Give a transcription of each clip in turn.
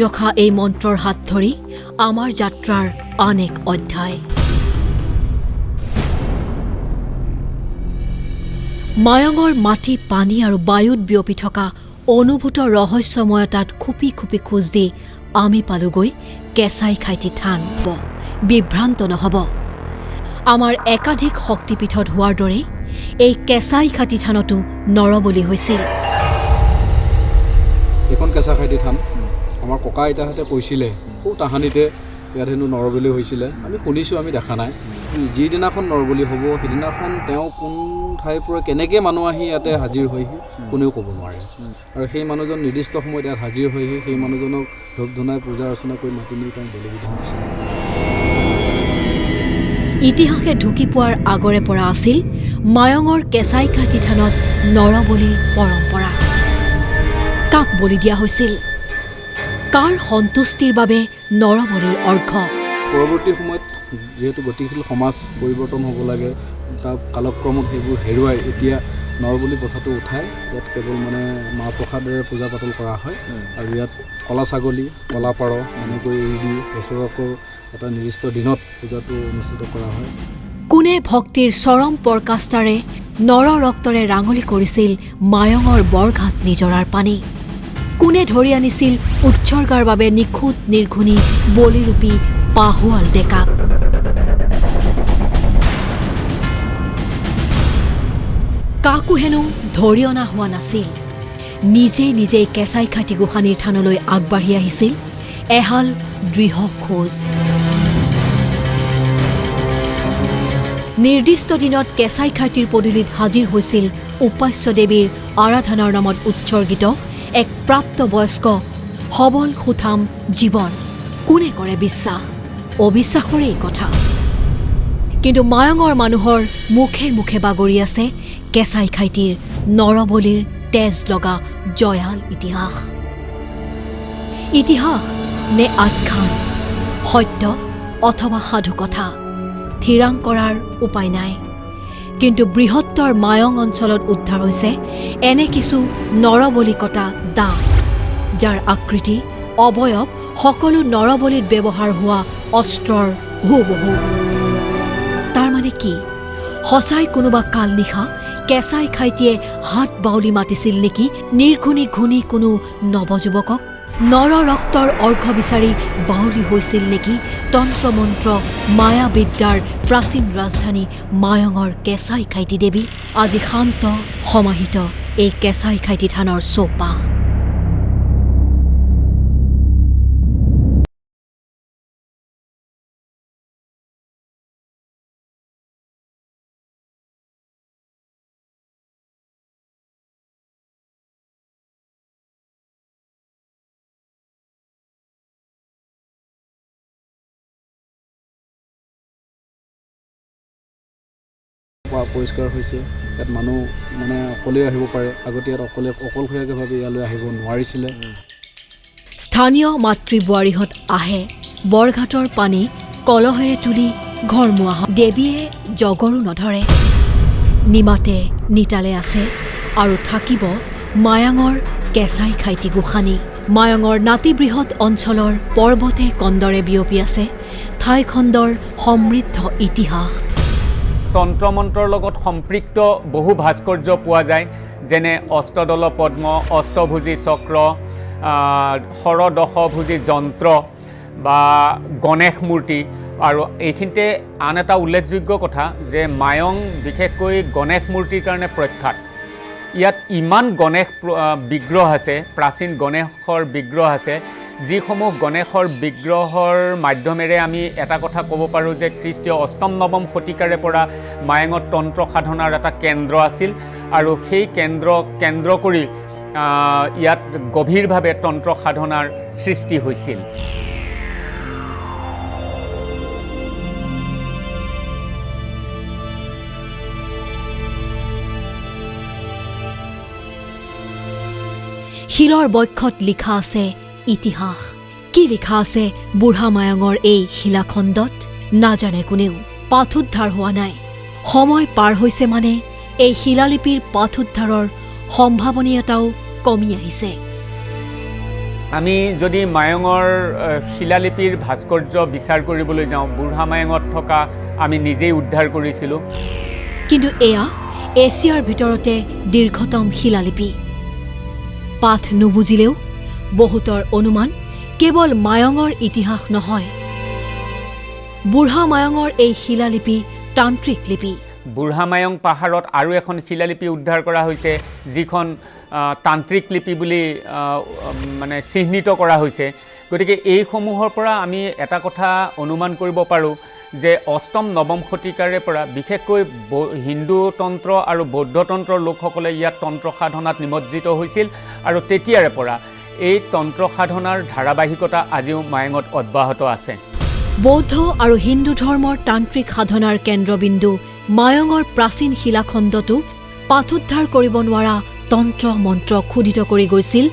ৰখা এই মন্ত্ৰৰ হাত ধৰি আমাৰ যাত্ৰাৰ আন এক অধ্যায়। মায়ঙৰ মাটি, পানী আৰু বায়ুত বিয়পি থকা অনুভূত ৰহস্যময়তাত খুপি খুপি খোজ দি আমি পালোগৈ কেঁচাই খাইটি থান। বিভ্ৰান্ত নহ'ব, আমাৰ একাধিক শক্তিপীঠত হোৱাৰ দৰেই এই কেঁচাই খাইটি থানতো নৰবলি হৈছিল। এখন কেঁচা খাইটি থান আমাৰ ককা আইতাহঁতে কৈছিলে, সৌ তাহানিতে ইয়াত হেনো নৰবলি হৈছিলে। আমি শুনিছোঁ, আমি দেখা নাই। যিদিনাখন নৰবলি হ'ব সেইদিনাখন তেওঁ কোন ঠাইৰ পৰা কেনেকৈ মানুহ আহি ইয়াতে হাজিৰ হয়হি কোনেও ক'ব নোৱাৰে। আৰু সেই মানুহজন নিৰ্দিষ্ট সময়ত ইয়াত হাজিৰ হয়হি, সেই মানুহজনক ধূপ ধূনাই পূজা অৰ্চনা কৰি মাতি নি তেওঁ বলিবিধান দিছিলে। ইতিহাসে ঢুকি পোৱাৰ আগৰে পৰা আছিল মায়ঙৰ কেঁচাই খাইটি থানত নৰবলিৰ পৰম্পৰা। কাক বলি দিয়া হৈছিল? কাৰ সন্তুষ্টিৰ বাবে নৰবলিৰ অৰ্ঘ্য? পৰৱৰ্তী সময়ত যিহেতু গতিশীল সমাজ পৰিৱৰ্তন হ'ব লাগে, তাৰ কালক্ৰমত সেইবোৰ হেৰুৱাই এতিয়া নৰবলি প্ৰথাটো উঠাই ইয়াত কেৱল মাহ প্ৰসাদেৰে পূজা পাতল কৰা হয়। আৰু ইয়াত কলা ছাগলী, কলা পাৰ এনেকৈ এৰি দি বছৰকো এটা নিৰ্দিষ্ট দিনত পূজাটো অনুষ্ঠিত কৰা হয়। কোনে ভক্তিৰ চৰম পৰকাষ্ঠাৰে নৰ ৰক্তৰে ৰাঙলী কৰিছিল মায়ঙৰ বৰঘাট নিজৰাৰ পানী? কোনে ধৰি আনিছিল উৎসৰ্গাৰ বাবে নিখুঁত নিৰ্ঘুণী বলিৰূপী পাহোৱাল ডেকাক? কাকো হেনো ধৰি অনা হোৱা নাছিল। নিজেই কেঁচাই খাইটি গোসানীৰ থানলৈ আগবাঢ়ি আহিছিল এহাল দৃঢ় খোজ। নিৰ্দিষ্ট দিনত কেঁচাই খাইটিৰ পদূলিত হাজিৰ হৈছিল উপাস্য দেৱীৰ আৰাধনাৰ নামত উৎসৰ্গিত এক প্ৰাপ্তবয়স্ক সবল সুঠাম জীৱন। কোনে কৰে বিশ্বাস? অবিশ্বাসৰেই কথা। কিন্তু মায়ঙৰ মানুহৰ মুখে মুখে বাগৰি আছে কেঁচাই খাইটিৰ নৰবলিৰ তেজ লগা জয়াল ইতিহাস। ইতিহাস নে আখ্যান, সত্য অথবা সাধু কথা, থিৰাং কৰাৰ উপায় নাই। কিন্তু বৃহত্তৰ মায়ং অঞ্চলত উদ্ধাৰ হৈছে এনে কিছু নৰবলি কটা দাঁত, যাৰ আকৃতি, অৱয়ব সকলো নৰবলিত ব্যৱহাৰ হোৱা অস্ত্ৰৰ হুবহু। তাৰ মানে কি? সঁচাই কোনোবা কাল নিশা কেঁচাই খাইটিয়ে হাত বাউলি মাতিছিল নেকি নিৰ্ঘুণী ঘূণী কোনো নৱযুৱকক? নৰ ৰক্তৰ অৰ্ঘ্য বিচাৰি বাউলি হৈছিল নেকি তন্ত্ৰমন্ত্ৰ মায়াবিদ্যাৰ প্ৰাচীন ৰাজধানী মায়ঙৰ কেঁচাই খাইটি দেৱী? আজি শান্ত সমাহিত এই কেঁচাই খাইটি থানৰ চৌপাশ। পৰিষ্কাৰ হৈছে। ইয়াত মানুহ অকলে আহিব পাৰে। আগতে ইয়াত অকলশৰীয়াভাৱে ইয়ালৈ আহিব নোৱাৰিছিলে। স্থানীয় মাতৃ বোৱাৰীহঁত আহে বৰঘাটৰ পানী কলহেৰে তুলি ঘৰমুৱা হয়। দেৱীয়ে জগৰো নধৰে, নিমাতে নিতালে আছে আৰু থাকিব মায়ঙৰ কেঁচাই খাইটি গোসানী। মায়ঙৰ নাতিবৃহৎ অঞ্চলৰ পৰ্বতে কন্দৰে বিয়পি আছে ঠাইখণ্ডৰ সমৃদ্ধ ইতিহাস। তন্ত্ৰমন্ত্ৰৰ লগত সম্পৃক্ত বহু ভাস্কৰ্য পোৱা যায়, যেনে অষ্টদল পদ্ম, অষ্টভুজী চক্ৰ, ষড়দশভুজী যন্ত্ৰ বা গণেশ মূৰ্তি। আৰু এইখিনিতে আন এটা উল্লেখযোগ্য কথা যে মায়ং বিশেষকৈ গণেশ মূৰ্তিৰ কাৰণে প্ৰখ্যাত। ইয়াত ইমান গণেশ বিগ্ৰহ আছে, প্ৰাচীন গণেশৰ বিগ্ৰহ আছে, যিসমূহ গণেশৰ বিগ্ৰহৰ মাধ্যমেৰে আমি এটা কথা ক'ব পাৰোঁ যে খ্ৰীষ্টীয় অষ্টম নৱম শতিকাৰে পৰা মায়ঙত তন্ত্ৰ সাধনাৰ এটা কেন্দ্ৰ আছিল। আৰু সেই কেন্দ্ৰ কৰি ইয়াত গভীৰভাৱে তন্ত্ৰ সাধনাৰ সৃষ্টি হৈছিল। শিলৰ বক্ষত লিখা আছে ইতিহাস। কি লিখা আছে বুঢ়া মায়ঙৰ এই শিলাখণ্ডত নাজানে কোনেও। পাঠোদ্ধাৰ হোৱা নাই। সময় পাৰ হৈছে মানে এই শিলালিপিৰ পাঠোদ্ধাৰৰ সম্ভাৱনীয়তাও কমি আহিছে। আমি যদি মায়ঙৰ শিলালিপিৰ ভাস্কৰ্য বিচাৰ কৰিবলৈ যাওঁ, বুঢ়া মায়ঙত থকা আমি নিজেই উদ্ধাৰ কৰিছিলোঁ। কিন্তু এয়া এছিয়াৰ ভিতৰতে দীৰ্ঘতম শিলালিপি। পাঠ নুবুজিলেও বহুতৰ অনুমান কেৱল মায়ঙৰ ইতিহাস নহয়, বুঢ়া মায়ঙৰ এই শিলালিপি তান্ত্ৰিক লিপি। বুঢ়া মায়ং পাহাৰত আৰু এখন শিলালিপি উদ্ধাৰ কৰা হৈছে, যিখন তান্ত্ৰিক লিপি বুলি মানে চিহ্নিত কৰা হৈছে। গতিকে এইসমূহৰ পৰা আমি এটা কথা অনুমান কৰিব পাৰোঁ যে অষ্টম নৱম শতিকাৰে পৰা বিশেষকৈ হিন্দু তন্ত্ৰ আৰু বৌদ্ধ তন্ত্ৰৰ লোকসকলে ইয়াত তন্ত্ৰ সাধনাত নিমজ্জিত হৈছিল আৰু তেতিয়াৰে পৰা এই তন্ত্ৰ সাধনাৰ ধাৰাবাহিকতা আজিও মায়ঙত অব্যাহত আছে। বৌদ্ধ আৰু হিন্দু ধৰ্মৰ তান্ত্ৰিক সাধনাৰ কেন্দ্ৰবিন্দু মায়ঙৰ প্ৰাচীন শিলাখণ্ডটো পাঠোদ্ধাৰ কৰিব নোৱাৰা তন্ত্ৰ মন্ত্ৰ খোদিত কৰি গৈছিল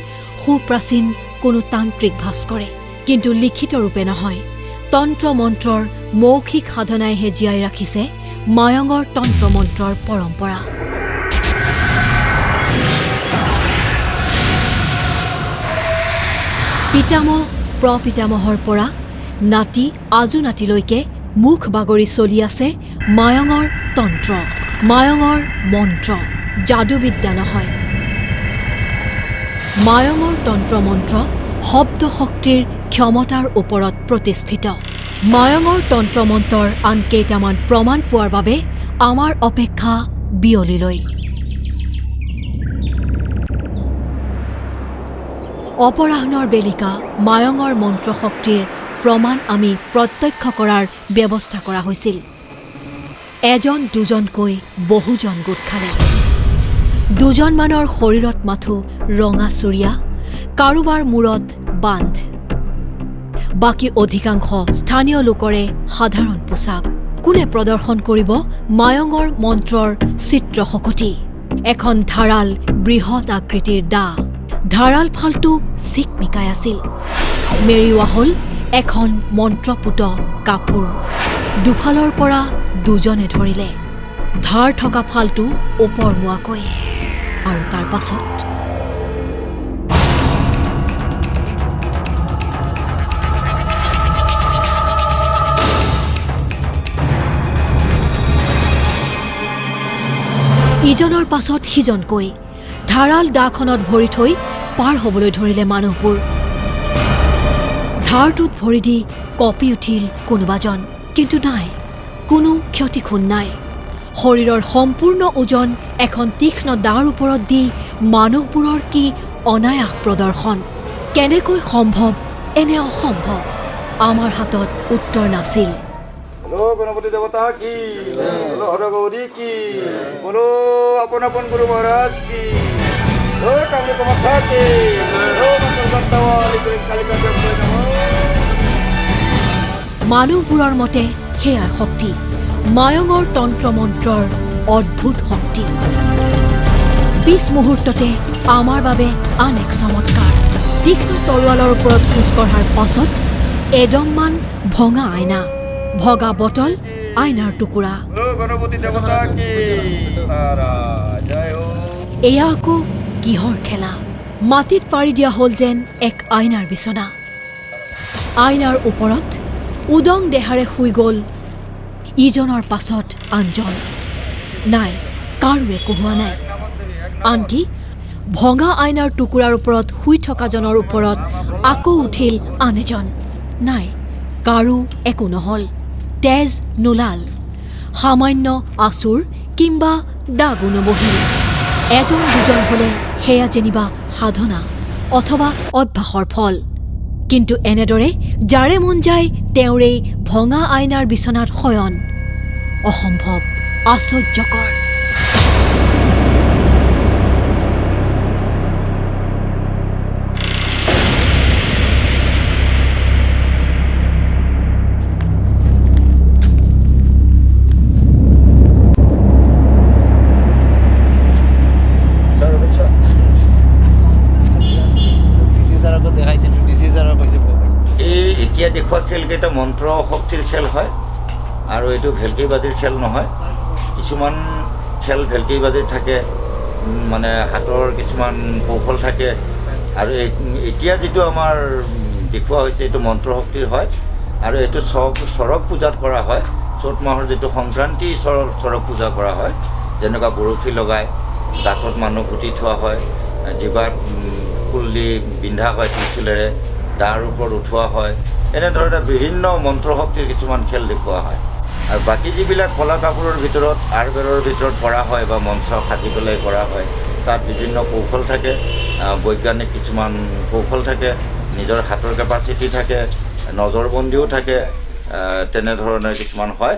সুপ্ৰাচীন কোনো তান্ত্ৰিক ভাস্কৰে। কিন্তু লিখিত ৰূপে নহয়, তন্ত্ৰ মন্ত্ৰৰ মৌখিক সাধনাইহে জীয়াই ৰাখিছে মায়ঙৰ তন্ত্ৰ মন্ত্ৰৰ পৰম্পৰা। পিতামহ প্ৰপিতামহৰ পৰা নাতি আজু নাতিলৈকে মুখ বাগৰি চলি আছে মায়ঙৰ তন্ত্ৰ, মায়ঙৰ মন্ত্ৰ। যাদুবিদ্যা নহয়, মায়ঙৰ তন্ত্ৰ মন্ত্ৰ শব্দ শক্তিৰ ক্ষমতাৰ ওপৰত প্ৰতিষ্ঠিত। মায়ঙৰ তন্ত্ৰ মন্ত্ৰৰ আন কেইটামান প্ৰমাণ পোৱাৰ বাবে আমাৰ অপেক্ষা বিয়লিলৈ। অপৰাহ্নৰ বেলিকা মায়ঙৰ মন্ত্ৰ শক্তিৰ প্ৰমাণ আমি প্ৰত্যক্ষ কৰাৰ ব্যৱস্থা কৰা হৈছিল। এজন দুজনকৈ বহুজন গোট খালে। দুজনমানৰ শৰীৰত মাথো ৰঙা চুৰিয়া, কাৰোবাৰ মূৰত বান্ধ। বাকী অধিকাংশ স্থানীয় লোকৰে সাধাৰণ পোছাক। কোনে প্ৰদৰ্শন কৰিব মায়ঙৰ মন্ত্ৰৰ চিত্ৰ শকতি? এখন ধাৰাল বৃহৎ আকৃতিৰ দা। ধাৰাল ফালটো চিকমিকাই আছিল। মেৰিওৱা হ'ল এখন মন্ত্ৰপুত কাপোৰ। দুফালৰ পৰা দুজনে ধৰিলে। ধাৰ থকা ফালটো ওপৰমুৱাকৈ। আৰু তাৰ পাছত ইজনৰ পাছত সিজনকৈ ধাৰাল দাখনত ভৰি থৈ পাৰ হ'বলৈ ধৰিলে মানুহবোৰ। ধাৰটোত ভৰি দি কঁপি উঠিল কোনোবাজন, কিন্তু নাই, কোনো ক্ষতিখোন নাই। শৰীৰৰ সম্পূৰ্ণ ওজন এখন তীক্ষ্ণ দাৰ ওপৰত দি মানুহবোৰৰ কি অনায়াস প্ৰদৰ্শন। কেনেকৈ সম্ভৱ? এনে অসম্ভৱ। আমাৰ হাতত উত্তৰ নাছিল। গণপতি দেৱতা কি, হৰগৌৰী কি, বলো আপোন আপোন গুৰু মহাৰাজ কি, কামাখ্যা কি, মানুহবোৰৰ মতে সেয়াই শক্তি, মায়ঙৰ তন্ত্ৰ মন্ত্ৰৰ অদ্ভুত শক্তি। পিছ মুহূৰ্ততে আমাৰ বাবে আন এক চমৎকাৰ। তীক্ষ্ণ তৰোৱালৰ ওপৰত খোজকঢ়াৰ পাছত এডমমান ভঙা আইনা, ভগা বটল, আইনাৰ টুকুৰা। এয়া আকৌ কিহৰ খেলা? মাটিত পাৰি দিয়া হ'ল যেন এক আইনাৰ বিচনা। আইনাৰ ওপৰত উদং দেহাৰে শুই গ'ল ইজনৰ পাছত আনজন। নাই, কাৰো একো হোৱা নাই। আনকি ভঙা আইনাৰ টুকুৰাৰ ওপৰত শুই থকাজনৰ ওপৰত আকৌ উঠিল আন এজন। নাই, কাৰো একো নহ'ল। তেজ নোলাল। সামান্য আচুৰ কিম্বা দাগো নবহিল। এজন দুজন হ'লে সেয়া যেনিবা সাধনা অথবা অভ্যাসৰ ফল। কিন্তু এনেদৰে যাৰে মন যায় তেওঁৰেই ভঙা আইনাৰ বিচনাত শয়ন। অসম্ভৱ, আশ্চৰ্যকৰ। এতিয়া দেখুওৱা খেলকেইটা মন্ত্ৰ শক্তিৰ খেল হয় আৰু এইটো ভেলকিবাজিৰ খেল নহয়। কিছুমান খেল ভেলকিবাজিৰ থাকে, মানে হাতৰ কিছুমান কৌশল থাকে, আৰু এতিয়া যিটো আমাৰ দেখুওৱা হৈছে এইটো মন্ত্ৰ শক্তিৰ হয়। আৰু এইটো চৰক পূজাত কৰা হয়। চ'ত মাহৰ যিটো সংক্ৰান্তি চৰক পূজা কৰা হয়, যেনেকুৱা বৰশী লগাই গাঁতত মানুহ পুতি থোৱা হয়, জিভাত ফুল দি বিন্ধা হয় ত্ৰিশূলেৰে, দাৰ ওপৰত উঠোৱা হয়, এনেধৰণে বিভিন্ন মন্ত্ৰ শক্তিৰ কিছুমান খেল দেখুওৱা হয়। আৰু বাকী যিবিলাক কলা কাপোৰৰ ভিতৰত আৰবেৰৰ ভিতৰত কৰা হয় বা মঞ্চ সাজি পেলাই কৰা হয়, তাত বিভিন্ন কৌশল থাকে, বৈজ্ঞানিক কিছুমান কৌশল থাকে, নিজৰ হাতৰ কেপাচিটি থাকে, নজৰবন্দীও থাকে, তেনেধৰণৰ কিছুমান হয়।